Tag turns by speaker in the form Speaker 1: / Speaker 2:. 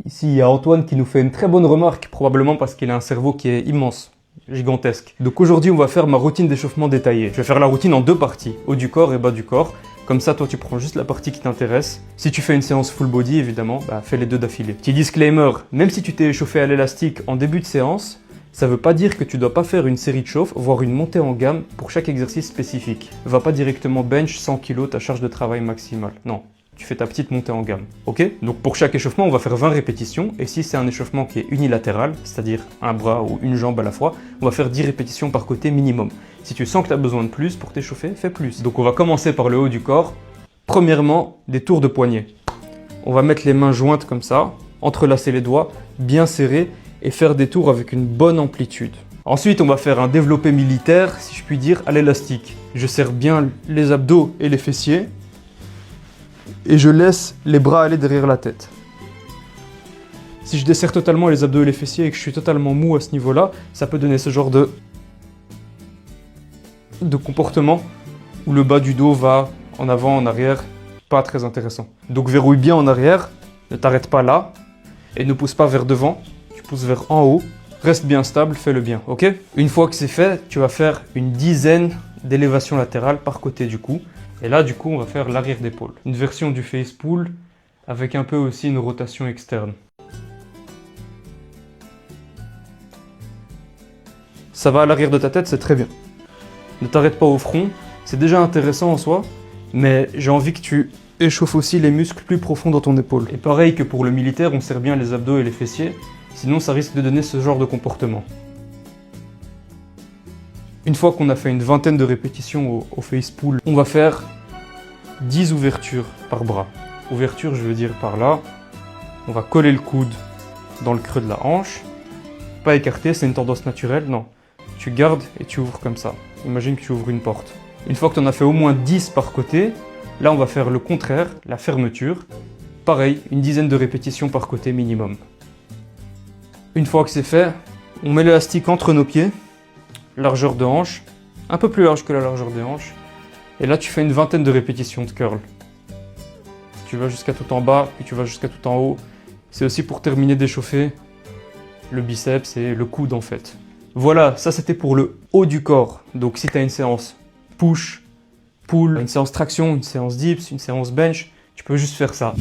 Speaker 1: Ici, il y a Antoine qui nous fait une très bonne remarque, probablement parce qu'il a un cerveau qui est immense, gigantesque. Donc aujourd'hui, on va faire ma routine d'échauffement détaillée. Je vais faire la routine en deux parties, haut du corps et bas du corps. Comme ça, toi, tu prends juste la partie qui t'intéresse. Si tu fais une séance full body, évidemment, fais les deux d'affilée. Petit disclaimer, même si tu t'es échauffé à l'élastique en début de séance, ça veut pas dire que tu dois pas faire une série de chauffes, voire une montée en gamme pour chaque exercice spécifique. Va pas directement bench 100 kg ta charge de travail maximale. Non. Tu fais ta petite montée en gamme, ok? Donc pour chaque échauffement, on va faire 20 répétitions, et si c'est un échauffement qui est unilatéral, c'est-à-dire un bras ou une jambe à la fois, on va faire 10 répétitions par côté minimum. Si tu sens que tu as besoin de plus pour t'échauffer, fais plus. Donc on va commencer par le haut du corps. Premièrement, des tours de poignet. On va mettre les mains jointes comme ça, entrelacer les doigts, bien serrés, et faire des tours avec une bonne amplitude. Ensuite, on va faire un développé militaire, si je puis dire, à l'élastique. Je serre bien les abdos et les fessiers, et je laisse les bras aller derrière la tête. Si je desserre totalement les abdos et les fessiers et que je suis totalement mou à ce niveau-là, ça peut donner ce genre de comportement où le bas du dos va en avant, en arrière, pas très intéressant. Donc verrouille bien en arrière, ne t'arrête pas là, et ne pousse pas vers devant, tu pousses vers en haut, reste bien stable, fais-le bien, ok? Une fois que c'est fait, tu vas faire une dizaine d'élévations latérales par côté du cou. Et là, du coup, on va faire l'arrière d'épaule. Une version du face pull avec un peu aussi une rotation externe. Ça va à l'arrière de ta tête, c'est très bien. Ne t'arrête pas au front, c'est déjà intéressant en soi, mais j'ai envie que tu échauffes aussi les muscles plus profonds dans ton épaule. Et pareil que pour le militaire, on serre bien les abdos et les fessiers, sinon ça risque de donner ce genre de comportement. Une fois qu'on a fait une vingtaine de répétitions au face pull, on va faire 10 ouvertures par bras. Ouverture, je veux dire par là. On va coller le coude dans le creux de la hanche. Pas écarter, c'est une tendance naturelle, non. Tu gardes et tu ouvres comme ça. Imagine que tu ouvres une porte. Une fois que tu en as fait au moins 10 par côté, là on va faire le contraire, la fermeture. Pareil, une dizaine de répétitions par côté minimum. Une fois que c'est fait, on met l'élastique entre nos pieds. Largeur de hanche, un peu plus large que la largeur des hanches. Et là, tu fais une vingtaine de répétitions de curl. Tu vas jusqu'à tout en bas, puis tu vas jusqu'à tout en haut. C'est aussi pour terminer d'échauffer le biceps et le coude en fait. Voilà, ça c'était pour le haut du corps. Donc si tu as une séance push, pull, une séance traction, une séance dips, une séance bench, tu peux juste faire ça.